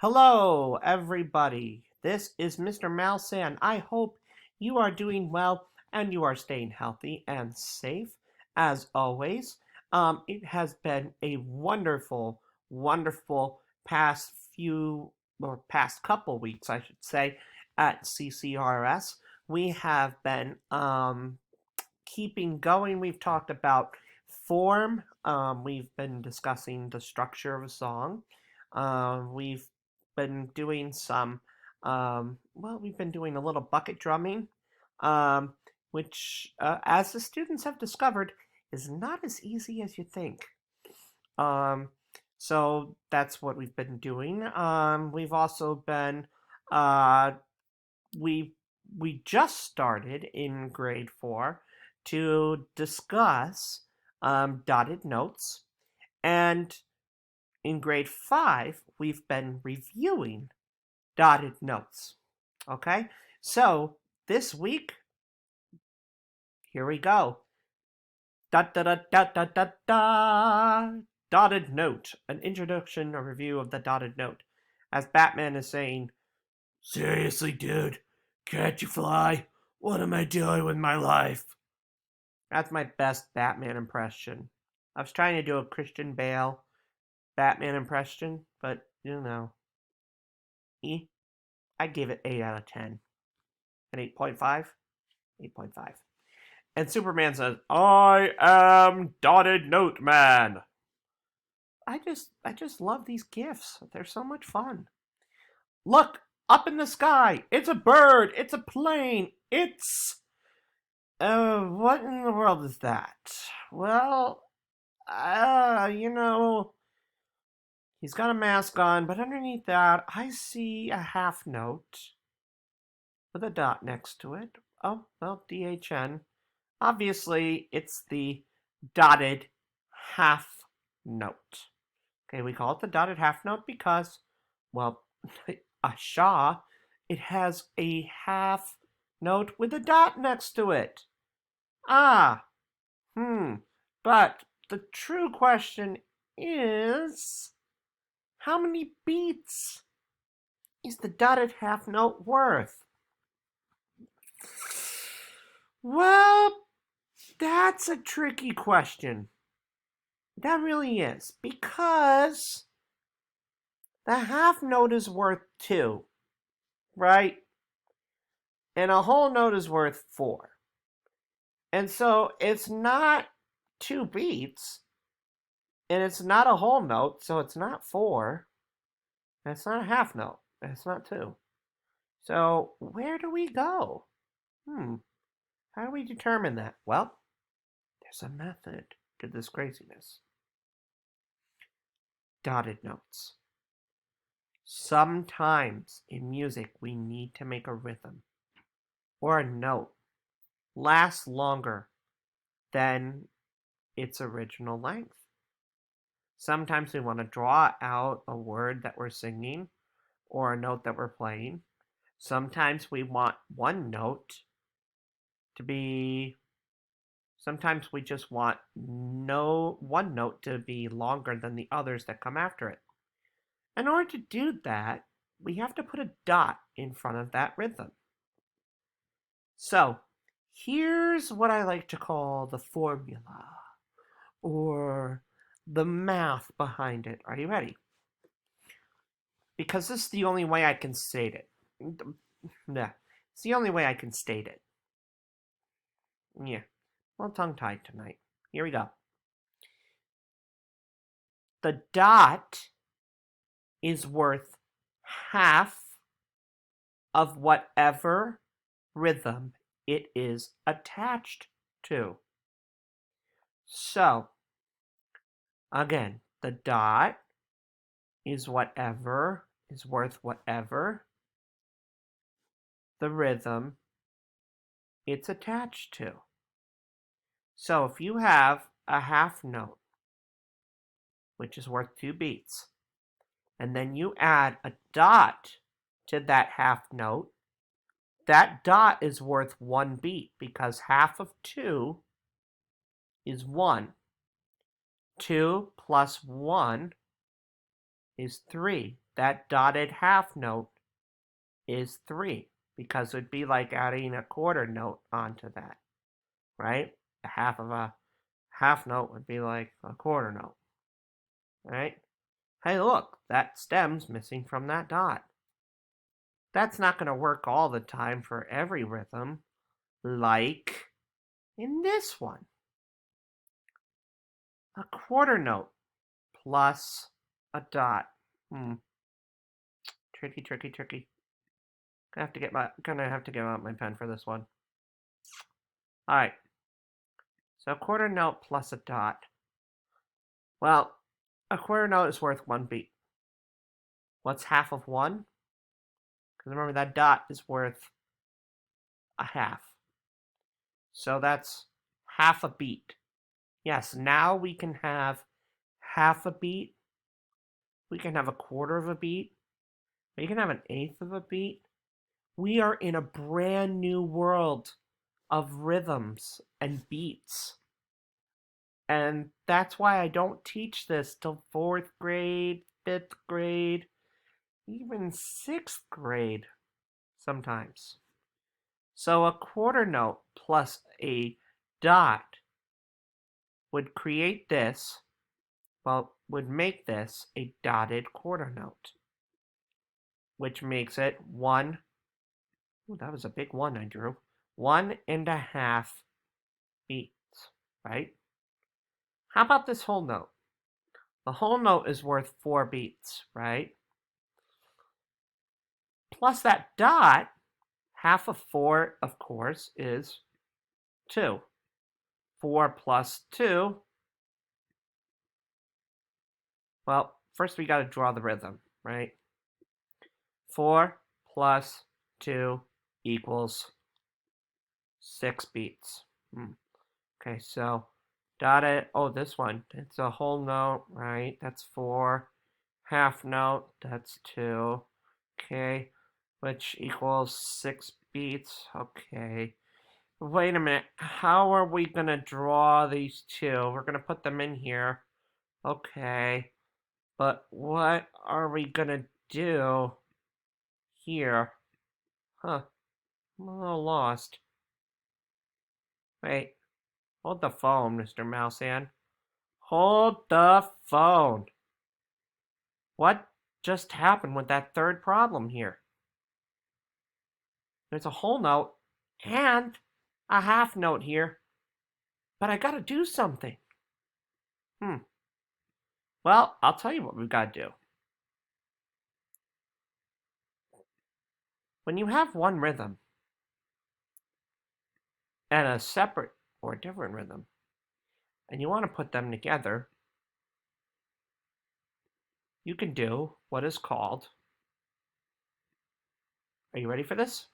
Hello, everybody. This is Mr. Malsan. I hope you are doing well and you are staying healthy and safe as always. It has been a wonderful past couple weeks, I should say, at CCRS. We have been keeping going. We've talked about form. We've been discussing the structure of a song. We've been doing we've been doing a little bucket drumming, which, as the students have discovered, is not as easy as you think. Um, so that's what we've been doing. We've also been, uh, we we just started in grade 4 to discuss dotted notes, and in grade 5 we've been reviewing dotted notes. Okay, so this week, here we go. Da da da da da da da. Dotted note, an introduction or review of the dotted note. As Batman is saying, "Seriously, dude, can't you fly? What am I doing with my life?" That's my best Batman impression. I was trying to do a Christian Bale Batman impression, but I gave it 8 out of 10. An 8.5? 8.5. And Superman says, "I am Dotted Note Man." I just love these gifs. They're so much fun. Look, up in the sky. It's a bird. It's a plane. It's what in the world is that? Well, he's got a mask on, but underneath that, I see a half note with a dot next to it. Oh, well, DHN. Obviously, it's the dotted half note. Okay, we call it the dotted half note because, well, a Shaw, it has a half note with a dot next to it. Ah, but the true question is, how many beats is the dotted half note worth? Well, that's a tricky question. That really is, because the half note is worth 2, right? And a whole note is worth 4. And so it's not 2 beats, and it's not a whole note, so it's not 4, and it's not a half note, and it's not 2. So where do we go? How do we determine that? Well, there's a method to this craziness. Dotted notes. Sometimes in music we need to make a rhythm or a note last longer than its original length. Sometimes we want to draw out a word that we're singing or a note that we're playing. Sometimes we want one note to be, sometimes we just want one note to be longer than the others that come after it. In order to do that, we have to put a dot in front of that rhythm. So, here's what I like to call the formula, or the math behind it. Are you ready? Because this is the only way I can state it. Yeah, it's the only way I can state it. Yeah, well, tongue-tied tonight. Here we go. The dot is worth half of whatever rhythm it is attached to. So, again, the dot is worth whatever the rhythm it's attached to. So if you have a half note, which is worth 2 beats, and then you add a dot to that half note, that dot is worth 1 beat, because half of 2 is 1. 2 plus 1 is 3. That dotted half note is 3 because it'd be like adding a quarter note onto that, right? The half of a half note would be like a quarter note, right? Hey, look, that stem's missing from that dot. That's not going to work all the time for every rhythm, like in this one. A quarter note plus a dot. Tricky, tricky, tricky. Gonna have to get out my pen for this one. All right. So a quarter note plus a dot. Well, a quarter note is worth 1 beat. What's half of 1? Because remember that dot is worth a half. So that's half a beat. Yes, now we can have half a beat. We can have a quarter of a beat. We can have an eighth of a beat. We are in a brand new world of rhythms and beats. And that's why I don't teach this till 4th grade, 5th grade, even 6th grade sometimes. So a quarter note plus a dot would create this, would make this a dotted quarter note, which makes it 1. Ooh, that was a big 1 I drew. 1.5 beats, right? How about this whole note? The whole note is worth 4 beats, right? Plus that dot, half of 4, of course, is 2. 4 plus 2. Well, first we got to draw the rhythm, right? 4 plus 2 equals 6 beats. Okay, so dotted, this one, it's a whole note, right? That's 4. Half note, that's 2. Okay, which equals 6 beats. Okay. Wait a minute. How are we going to draw these two? We're going to put them in here. Okay. But what are we going to do here? Huh. I'm a little lost. Wait. Hold the phone, Mr. Mousehand. Hold the phone. What just happened with that third problem here? There's a whole note and a half note here. But I gotta do something. Well, I'll tell you what we've got to do. When you have one rhythm and a separate or different rhythm, and you want to put them together, you can do what is called, are you ready for this?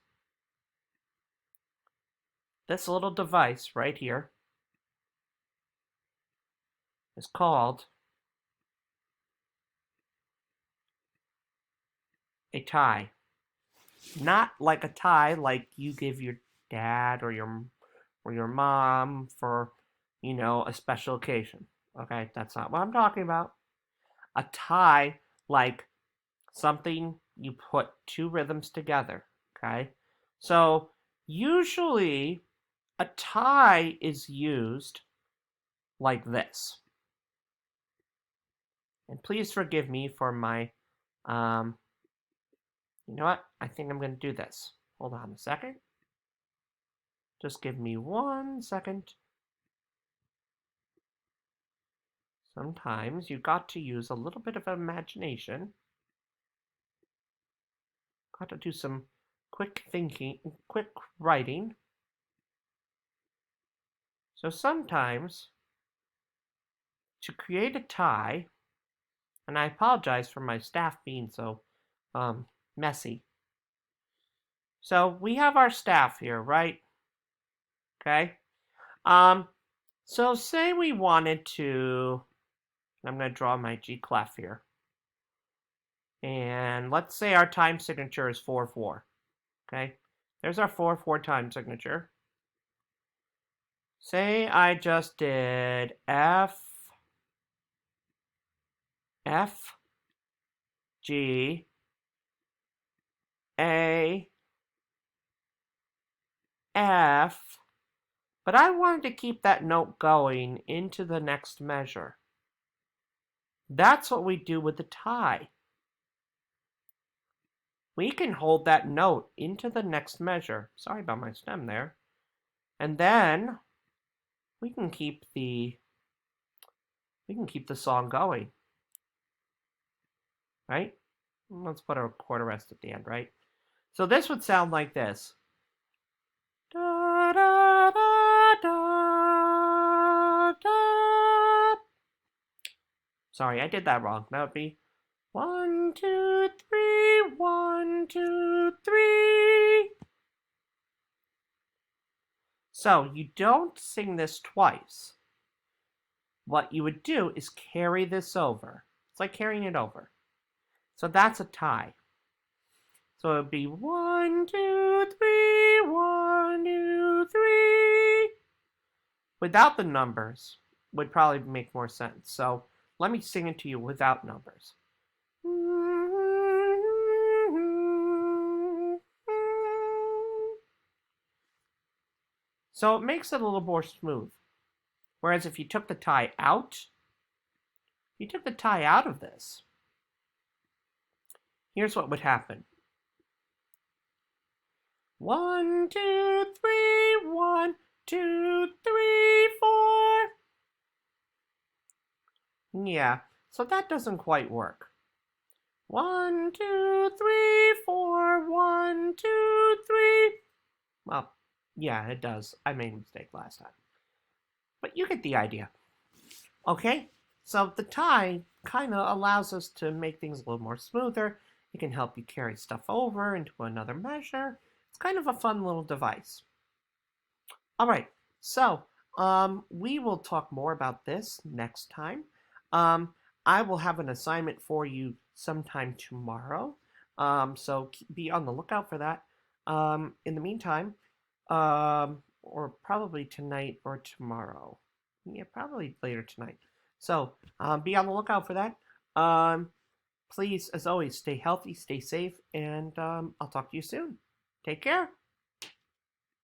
This little device right here is called a tie. Not like a tie like you give your dad or your mom for, a special occasion. Okay, that's not what I'm talking about. A tie like something you put two rhythms together, okay? So usually a tie is used like this. And please forgive me for my, you know what? I think I'm going to do this. Hold on a second. Just give me 1 second. Sometimes you got to use a little bit of imagination. Got to do some quick thinking, quick writing. So sometimes to create a tie, and I apologize for my staff being so messy. So we have our staff here, right? Okay. So say we wanted to, I'm going to draw my G clef here. And let's say our time signature is 4/4. Okay. There's our 4/4 time signature. Say I just did F, G, A, F, but I wanted to keep that note going into the next measure. That's what we do with the tie. We can hold that note into the next measure. Sorry about my stem there. And then we can keep the song going. Right? Let's put a quarter rest at the end, right? So this would sound like this. Da, da, da, da, da. Sorry, I did that wrong. That would be 1, 2, 3, 1, 2, 3. So you don't sing this twice. What you would do is carry this over. It's like carrying it over. So that's a tie. So it would be 1, 2, 3, 1, 2, 3. Without the numbers would probably make more sense. So let me sing it to you without numbers. So it makes it a little more smooth. Whereas if you took the tie out, of this, here's what would happen. 1, 2, 3, 1, 2, 3, 4. Yeah, so that doesn't quite work. 1, 2, 3, 4, 1, 2, 3. Well, yeah, it does. I made a mistake last time. But you get the idea. Okay, so the tie kind of allows us to make things a little more smoother. It can help you carry stuff over into another measure. It's kind of a fun little device. All right, so we will talk more about this next time. I will have an assignment for you sometime tomorrow, so be on the lookout for that. In the meantime, or probably tonight or tomorrow. Yeah, probably later tonight. So be on the lookout for that. Please, as always, stay healthy, stay safe, and I'll talk to you soon. Take care.